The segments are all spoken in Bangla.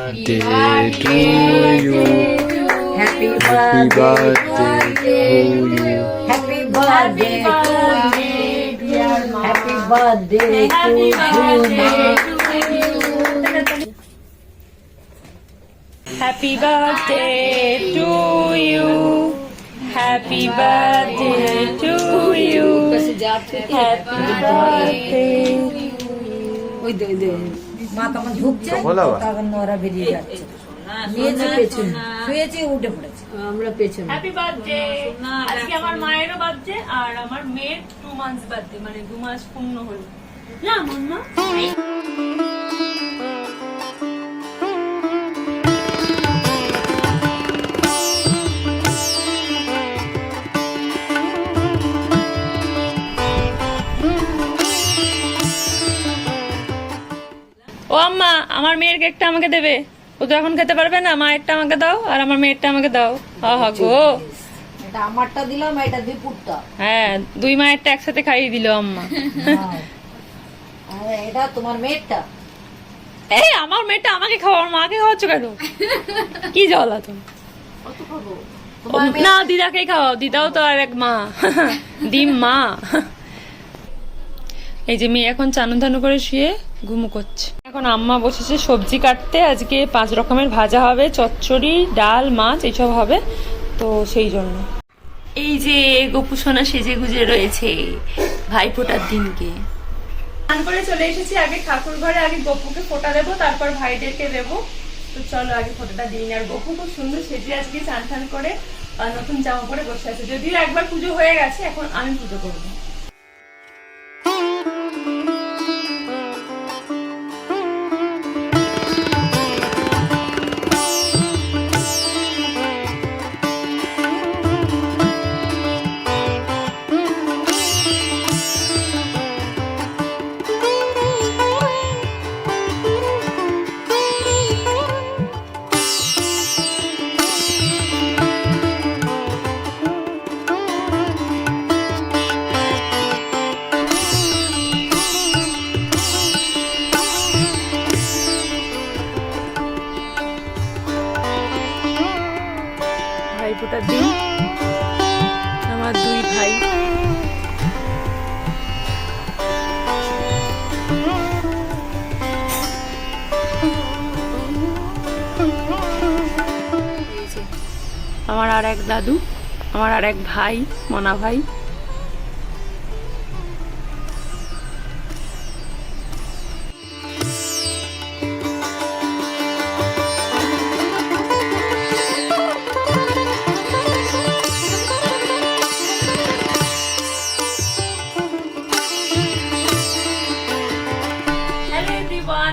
birthday to you. Happy Happy birthday birthday to you. Happy birthday to you. Happy birthday to you. Happy birthday to you. Happy birthday to you. Happy birthday. ওই দে মা তখন ঢুকছে তখন ওরা বেরিয়ে যাচ্ছে নিয়েছে পেছনে শুয়েছে উঠে পড়েছে আমরা পেছনে হ্যাপি বার্থডে। আজকে আমার মায়েরও বার্থডে আর আমার মেয়ের 2 মান্থস বার্থডে, মানে 2 মাস পূর্ণ হলো না মাম্মা। ও আম্মা, আমার মেয়ের কেকটা আমাকে দেবে। ও তো এখন খেতে পারবে না, মায়েরটা আমাকে দাও আর আমার মেয়েরটা আমাকে দাও। হা গো, এটা আমারটা দিলাম, এটা দীপুরটা। হ্যাঁ, 2 মায়েরটা একসাথে খাইয়ে দিল আম্মা। আর এটা তোমার মেয়েরটা। এই আমার মেয়েটা আমাকে খাওয়া, আমার মাকে খাওয়াচ্ছ কেন? কি জ্বালা তুমি। না, দিদাকে খাওয়াও, দিদাও তো আর এক মা। ডিম মা। এই যে মেয়ে এখন চানু ধানু করে শুয়ে ঘুমু করছে। এখন আম্মা বসেছে সবজি কাটতে। আজকে 5 রকমের ভাজা হবে, চচ্চড়ি, ডাল, মাছ এইসব হবে, তো সেই জন্য। এই যে গপু সোনা সেজে গুজে রয়েছে ভাইফোঁটার দিনকে। স্নান করে চলে এসেছি, আগে ঠাকুর ঘরে আগে গপুকে ফোঁটা দেবো, তারপর ভাইদেরকে দেবো। তো চলো আগে ফোঁটাটা দিই। আর গপু খুব সুন্দর সেজে আজকে চান টান করে নতুন জামা পরে বসে আছে। যদিও একবার পুজো হয়ে গেছে, এখন আমি পুজো করবো। ভাইফোঁটার দিন আমার 2 ভাই। আমার আর এক দাদু, আমার আর এক ভাই, মনা ভাই।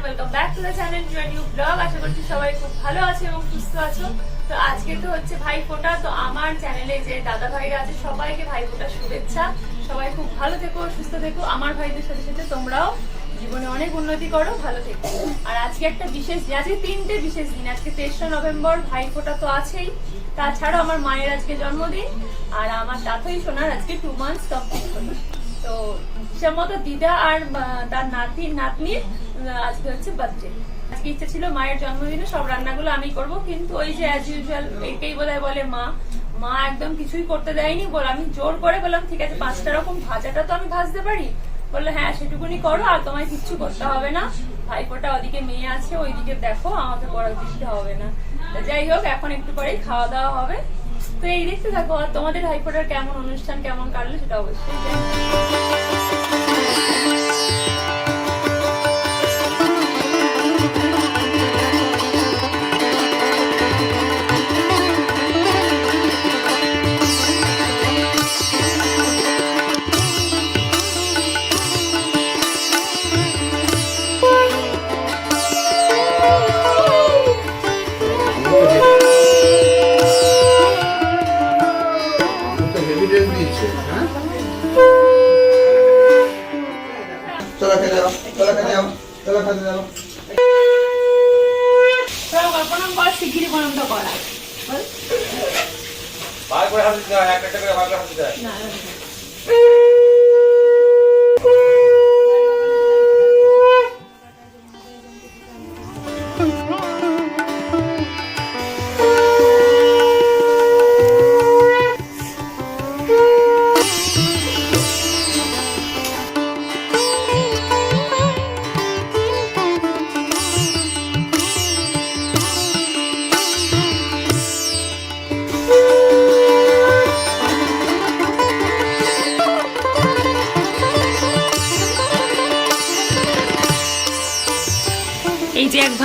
Welcome back to the channel, new blog. আশা করছি সবাই খুব ভালো আছে এবং সুস্থ আছো। তো আজকে তো হচ্ছে ভাইফোঁটা, তো আমার চ্যানেলে যে দাদা ভাইরা আছে সবাইকে ভাইফোঁটার শুভেচ্ছা। সবাই খুব ভালো থেকো, সুস্থ থেকো। আমার ভাইদের সাথে সাথে তোমরাও জীবনে অনেক উন্নতি করো, ভালো থেকো। আর আজকে একটা বিশেষ দিন, আজকে 3টে বিশেষ দিন। আজকে 23 নভেম্বর, ভাইফোঁটা তো আছেই। তাছাড়াও আমার মায়ের আজকে জন্মদিন, আর আমার দাথই সোনার আজকে 2 মান্থস কমপ্লিট হলো। তো সে মতো দিদা আর তার নাতনির আজকে হচ্ছে বার্থডে। আজকে ইচ্ছা ছিল মায়ের জন্মদিনে সব রান্নাগুলো আমি করব, কিন্তু ওই যে অ্যাজ ইউজুয়াল এটাই বোধহয় বলে মা একদম কিছুই করতে দেয়নি। আমি জোর করে বললাম ঠিক আছে 5টা রকম ভাজাটা তো আমি ভাজতে পারি। বললো হ্যাঁ সেটুকুনি করো, আর তোমায় কিচ্ছু করতে হবে না। ভাইফোঁটা ওদিকে মেয়ে আছে, ওইদিকে দেখো, আমাকে পড়া দিতে হবে না। যাই হোক, এখন একটু পরেই খাওয়া দাওয়া হবে। তো এই দেখতে থাকো। আর তোমাদের ভাইফোঁটার কেমন অনুষ্ঠান কেমন কাটলো সেটা অবশ্যই জানাও। শিগগিরই গরমটা করা। বার করে হাত দিতে হয়, একটা করে বার করে হাত দিতে হয়। না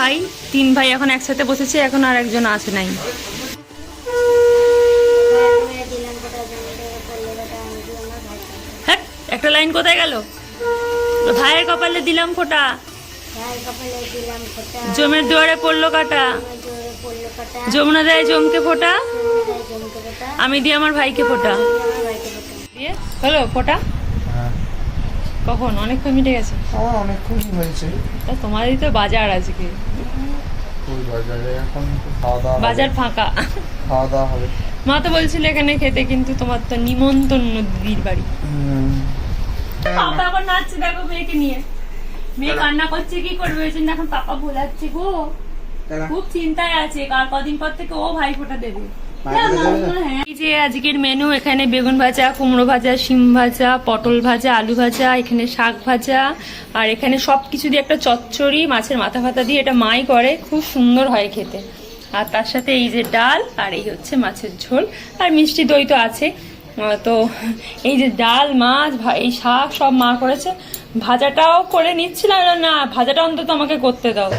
ভাই, 3 ভাই এখন একসাথে বসেছে, এখন আর একজন আছে নাই। হ্যাঁ, একটা লাইন কোথায় গেল? ভাইয়ের কপালে দিলাম ফোঁটা, জমের দুয়ারে পড়লো কাটা, যমুনা দেয় জমকে ফোঁটা, আমি দিই আমার ভাইকে ফোঁটা। দিয়ে হলো ফোঁটা? কখন? অনেকক্ষণ মিটে গেছে। আমার অনেকক্ষণই হয়েছে। তা তোমারই তো বাজার আজকে। ওই বাজারে এখন খাওয়া দাওয়া হবে। বাজার ফাঁকা। খাওয়া দাওয়া হবে। মা তো বলছিল এখানে খেতে, কিন্তু তোমার তো নিমন্ত্রণ দিদির বাড়ি। পাপা এখন নাচছে, দেখো মেয়েকে নিয়ে। মেয়ে কান্না করছে, কি করবে ওই জন্য এখন পাপা ভোলাচ্ছে গো। খুব চিন্তায় আছে, কার কদিন পর থেকে ও ভাই ফোঁটা দেবে। এই যে আজকের মেনু, এখানে বেগুন ভাজা, কুমড়ো ভাজা, শিম ভাজা, পটল ভাজা, আলু ভাজা, এখানে শাক ভাজা, আর এখানে সবকিছু দিয়ে একটা চচ্চড়ি, মাছের মাথা ফাতা দিয়ে, এটা মাই করে, খুব সুন্দর হয় খেতে। আর তার সাথে এই যে ডাল, আর এই হচ্ছে মাছের ঝোল, আর মিষ্টি দই তো আছে। তো এই যে ডাল, মাছ, এই শাক সব মা করেছে। ভাজাটাও করে নিচ্ছিলাম, না ভাজাটা অন্তত আমাকে করতে দাও।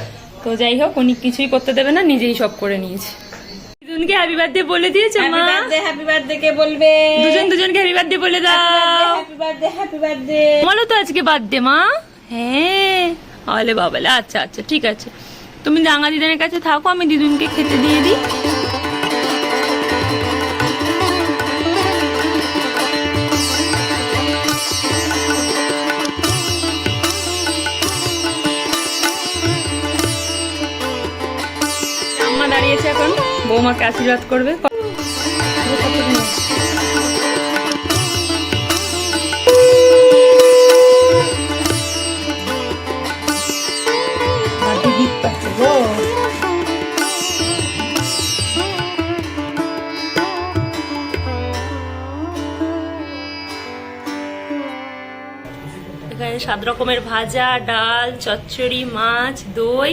তো যাই হোক, উনি কিছুই করতে দেবে না, নিজেই সব করে নিয়েছে। দুজনকে হ্যাপি বার্থডে বলে দিয়েছে মা। হ্যাপি বার্থডে কে বলবে? দুজনকে হ্যাপি বার্থডে বলে দাও। Happy birthday, happy birthday. আমারও তো আজকে বার্থডে মা। হ্যাঁ, আলে বাবালে, আচ্ছা আচ্ছা ঠিক আছে, তুমি রাঙা দিদানের কাছে থাকো, আমি দিদুনকে খেতে দিয়ে দিই। আম্মা দাঁড়িয়েছে, এখন বৌমাকে আশীর্বাদ করবে। এখানে 7 রকমের ভাজা, ডাল, চচ্চড়ি, মাছ, দই,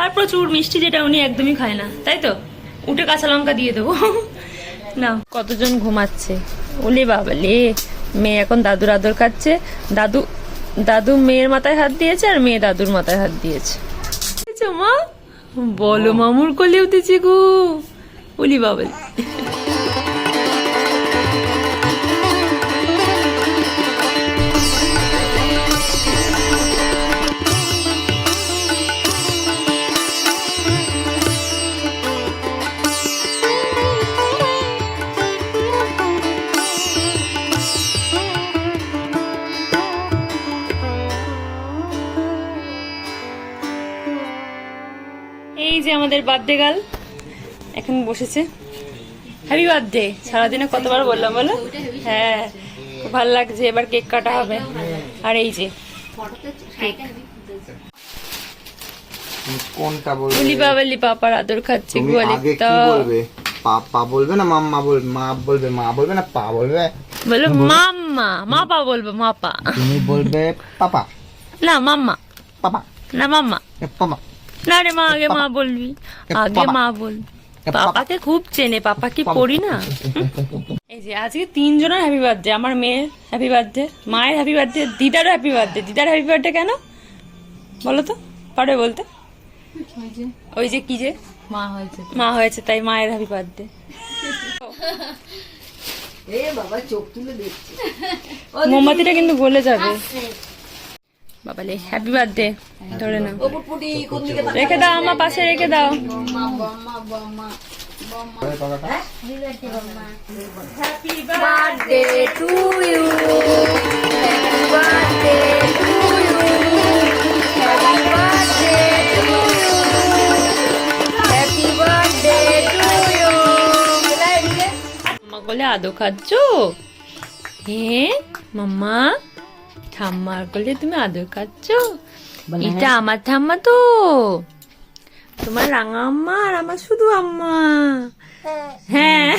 আর প্রচুর মিষ্টি, যেটা উনি একদমই খায় না, তাই তো? উঠে কাঁচা লঙ্কা দিয়ে দেবো না। কতজন ঘুমাচ্ছে? ওলে বাবালে, মেয়ে এখন দাদুর আদর খাচ্ছে। দাদু মেয়ের মাথায় হাত দিয়েছে, আর মেয়ে দাদুর মাথায় হাত দিয়েছে। মা বলো, মামুর কোলে উঠেছে গো, ওলি বাবালে। এই যে আমাদের বার্থডে গার্ল এখন বসেছে। Happy birthday. সারাদিনে কতবার বললাম বলো? হ্যাঁ, খুব ভালো লাগছে। এবার কেক কাটা হবে। আর এই যে কেক, কোনটা বলবে? উলি বাবালি পাপার আদর খাচ্ছে। তুমি আগে কি বলবে? পাপা বলবে না মাম্মা বলবে? মা বলবে, মা বলবে না পা বলবে? বলো মাম্মা। মাপা বলবো, মাপা। তুমি বলবে পাপা না মাম্মা। পাপা না মাম্মা। পাপা না রে মা, আগে মা বলবি, আগে মা বল। পাপাকে খুব চেনে, পাপা কি পড়ি না। এই যে আজকে 3 জনের হ্যাপি বার্থডে। আমার মেয়ের হ্যাপি বার্থডে, মায়ের হ্যাপি বার্থডে, দিদারও হ্যাপি বার্থডে। দিদার হ্যাপি বার্থডে কেন বলো তো? পারবে বলতে? ওই যে কি যে মা হয়েছে, তাই মায়ের হ্যাপি বার্থডে। মোমবাতিটা কিন্তু গলে যাবে বাবালে। হ্যাপি বার্থডে ধরে নাও, রেখে দাও আমার পাশে, রেখে দাও। Happy birthday to you, happy birthday to you, happy birthday to you, happy birthday to you. মাম্মা বলে আদো খাচ্ছ? হ্যাঁ মাম্মা, ঠাম্মার বলে তুমি আদর খাচ্ছ? এটা আমার ঠাম্মা তো, তোমার রাঙা আম্মা আর আমার শুধু আম্মা। হ্যাঁ,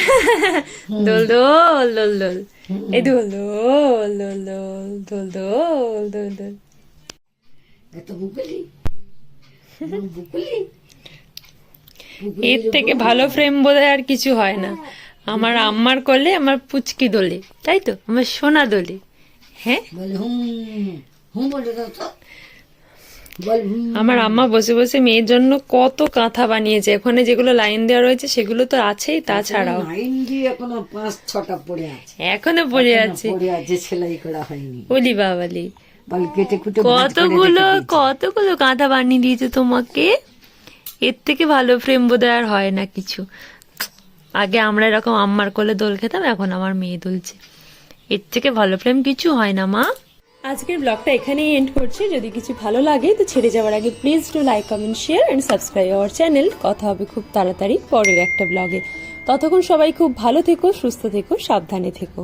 দোল দোল দোল দোল, এই দোল দোল দোল দোল দোল দোল দোল দোল। এর থেকে ভালো ফ্রেম বোধহয় আর কিছু হয় না। আমার আম্মার কোলে আমার পুচকি দোলে, তাই তো? আমার সোনা দোলে। হ্যাঁ, বল আমার আম্মা বসে বসে মেয়ের জন্য কত কাঁথা বানিয়েছে, ওখানে যেগুলো লাইন দেওয়া রয়েছে সেগুলো তো আছেই, তাছাড়াও লাইন দিয়ে এখনো 5-6টা পড়ে আছে, এখনো পড়ে আছে। পড়ে আছে, সেলাই করা হয়নি। বলি বাবালি, বল কেটে কুটে কতগুলো কাঁথা বানিয়ে দিয়েছে তোমাকে। এর থেকে ভালো ফ্রেম বোধহয় আর হয় না কিছু। আগে আমরা এরকম আম্মার কোলে দোল খেতাম, এখন আমার মেয়ে দুলছে। এর থেকে ভালো ফ্রেম কিছু হয় না মা। আজকের ব্লগটা এখানেই এন্ড করছি। যদি কিছু ভালো লাগে তো ছেড়ে যাওয়ার আগে please do like, comment, share and subscribe our channel. কথা হবে খুব তাড়াতাড়ি পরের একটা ব্লগে। ততক্ষণ সবাই খুব ভালো থেকো, সুস্থ থেকো, সাবধানে থেকো।